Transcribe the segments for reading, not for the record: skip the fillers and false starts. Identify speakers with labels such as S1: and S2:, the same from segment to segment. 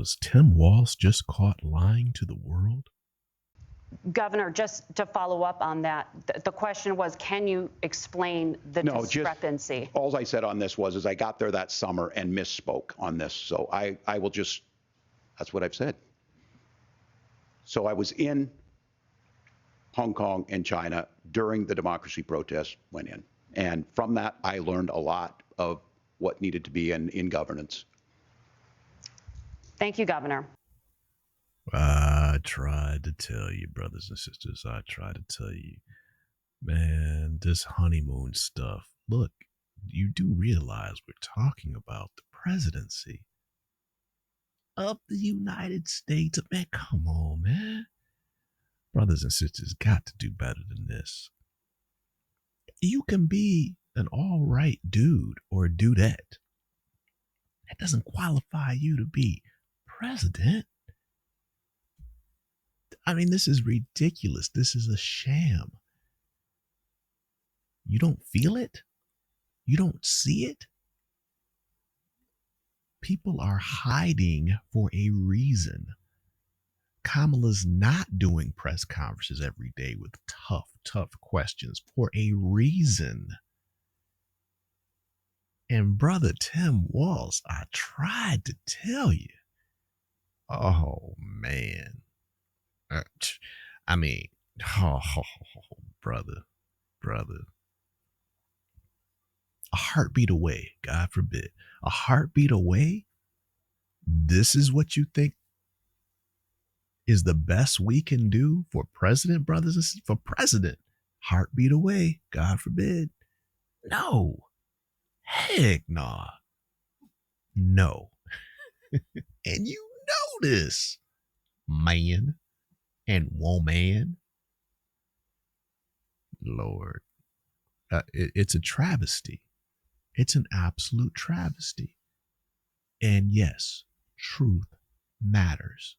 S1: Was Tim Walz just caught lying to the world?
S2: Governor, just to follow up on that, the question was, can you explain the discrepancy?
S3: All I said on this was I got there that summer and misspoke on this. So I will just, that's what I've said. So I was in Hong Kong and China during the democracy protests, went in. And from that, I learned a lot of what needed to be in governance.
S2: Thank you, Governor.
S1: I tried to tell you, brothers and sisters, I tried to tell you, man, this honeymoon stuff. Look, you do realize we're talking about the presidency of the United States. Man, come on, man. Brothers and sisters got to do better than this. You can be an all right dude or dudette. That doesn't qualify you to be president. I mean, this is ridiculous. This is a sham. You don't feel it? You don't see it? People are hiding for a reason. Kamala's not doing press conferences every day with tough questions for a reason. And brother Tim Walz, I tried to tell you. Oh, man. I mean, brother. A heartbeat away, God forbid. A heartbeat away? This is what you think is the best we can do for president, brothers and sisters? For president, heartbeat away, God forbid. No. Heck nah. No. And you know this, man and woman. Lord. It's a travesty. It's an absolute travesty. And yes, truth matters.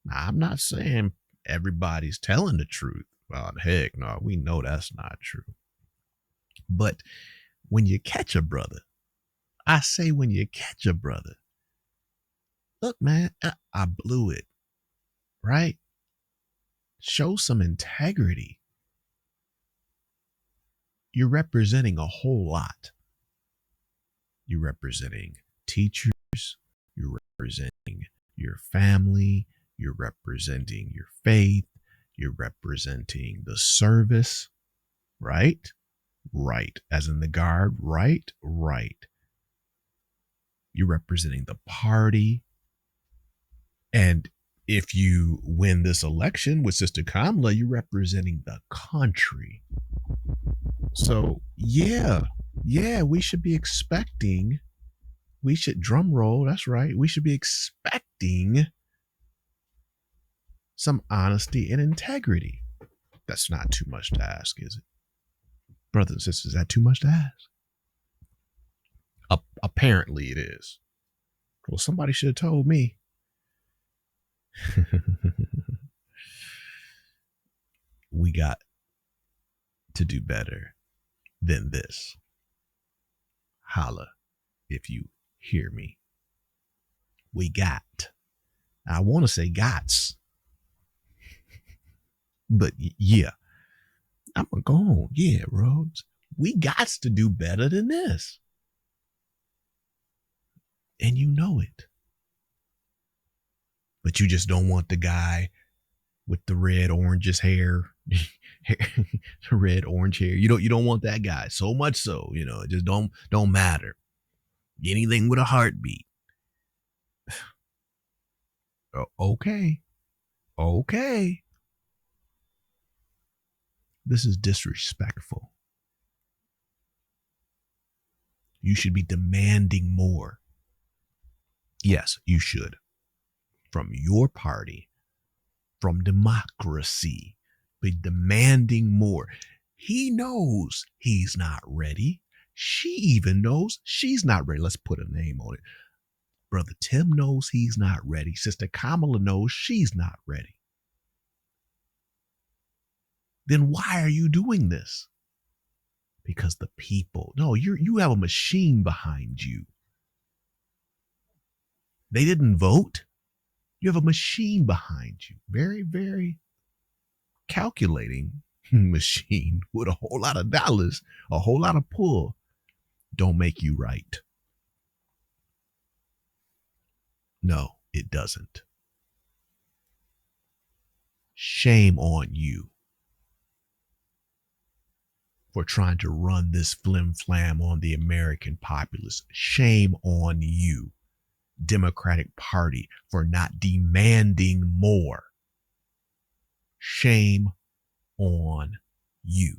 S1: Now, I'm not saying everybody's telling the truth. Well, heck no, we know that's not true. But when you catch a brother, I say when you catch a brother, look, man, I blew it, right? Show some integrity. You're representing a whole lot. You're representing teachers. You're representing your family. You're representing your faith. You're representing the service, right? Right. As in the guard, right? Right. You're representing the party. And if you win this election with Sister Kamala, you're representing the country. So, yeah, we should be expecting, drum roll, that's right, we should be expecting some honesty and integrity. That's not too much to ask, is it? Brothers and sisters, is that too much to ask? Apparently it is. Well, somebody should have told me. We got to do better than this. Holla if you hear me. We got. I want to say gots. But yeah, I'm going to go on. Yeah, Rhodes. We got to do better than this. And you know it. But you just don't want the guy with the red orange hair. Red orange hair. You don't want that guy. So much so, it just don't matter. Anything with a heartbeat. Okay. This is disrespectful. You should be demanding more. Yes, you should. From your party, from democracy, be demanding more. He knows he's not ready. She even knows she's not ready. Let's put a name on it. Brother Tim knows he's not ready. Sister Kamala knows she's not ready. Then why are you doing this? Because the people, no, you have a machine behind you. They didn't vote. You have a machine behind you, very, very calculating machine with a whole lot of dollars, a whole lot of pull. Don't make you right. No, it doesn't. Shame on you for trying to run this flim flam on the American populace. Shame on you, Democratic Party, for not demanding more. Shame on you.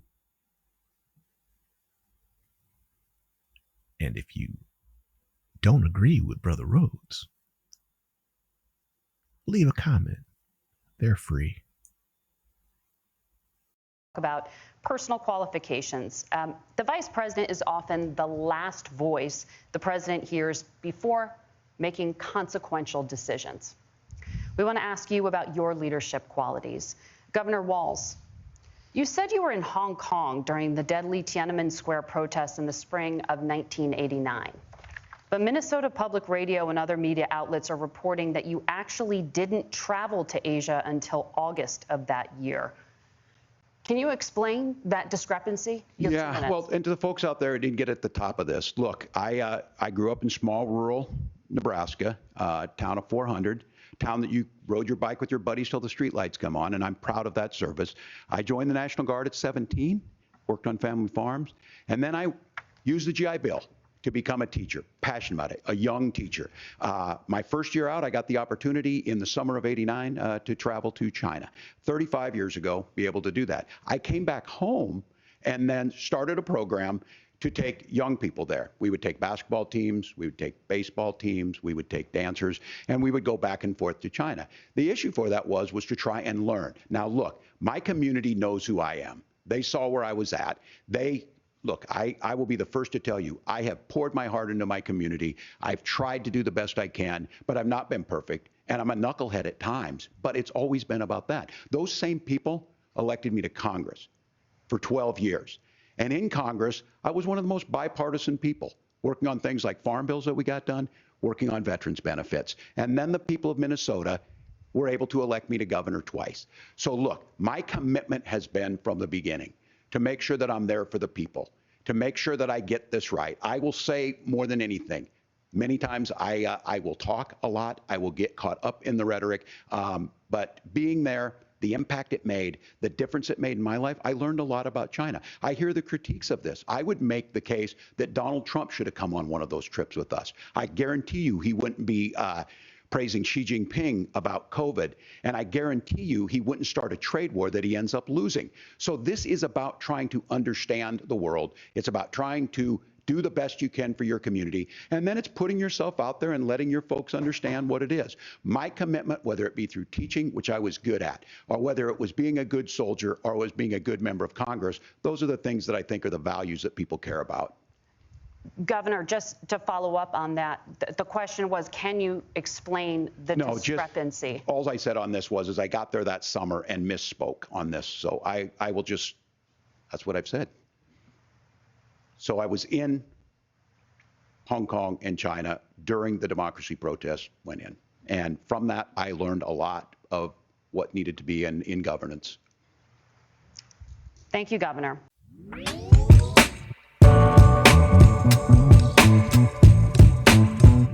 S1: And if you don't agree with Brother Rhodes, leave a comment. They're free.
S2: About personal qualifications. The vice president is often the last voice the president hears before making consequential decisions. We want to ask you about your leadership qualities. Governor Walz, you said you were in Hong Kong during the deadly Tiananmen Square protests in the spring of 1989. But Minnesota Public Radio and other media outlets are reporting that you actually didn't travel to Asia until August of that year. Can you explain that discrepancy?
S3: Yeah, well, and to the folks out there who didn't get at the top of this, look, I grew up in small rural Nebraska, town of 400, town that you rode your bike with your buddies till the streetlights come on, and I'm proud of that service. I joined the National Guard at 17, worked on family farms, and then I used the GI Bill to become a teacher, passionate about it, a young teacher. My first year out, I got the opportunity in the summer of '89 to travel to China. 35 years ago, be able to do that. I came back home and then started a program to take young people there. We would take basketball teams, we would take baseball teams, we would take dancers, and we would go back and forth to China. The issue for that was to try and learn. Now, look, my community knows who I am. They saw where I was at. Look, I will be the first to tell you, I have poured my heart into my community. I've tried to do the best I can, but I've not been perfect. And I'm a knucklehead at times, but it's always been about that. Those same people elected me to Congress for 12 years. And in Congress, I was one of the most bipartisan people, working on things like farm bills that we got done, working on veterans benefits. And then the people of Minnesota were able to elect me to governor twice. So look, my commitment has been from the beginning to make sure that I'm there for the people, to make sure that I get this right. I will say more than anything, many times I will talk a lot, I will get caught up in the rhetoric, but being there, the impact it made, the difference it made in my life, I learned a lot about China. I hear the critiques of this. I would make the case that Donald Trump should have come on one of those trips with us. I guarantee you he wouldn't be praising Xi Jinping about COVID, and I guarantee you he wouldn't start a trade war that he ends up losing. So this is about trying to understand the world. It's about trying to do the best you can for your community, and then it's putting yourself out there and letting your folks understand what it is. My commitment, whether it be through teaching, which I was good at, or whether it was being a good soldier or was being a good member of Congress, those are the things that I think are the values that people care about.
S2: Governor, just to follow up on that, the question was, can you explain the discrepancy?
S3: All I said on this was I got there that summer and misspoke on this. So I will just, that's what I've said. So I was in Hong Kong and China during the democracy protests went in. And from that, I learned a lot of what needed to be in governance.
S2: Thank you, Governor.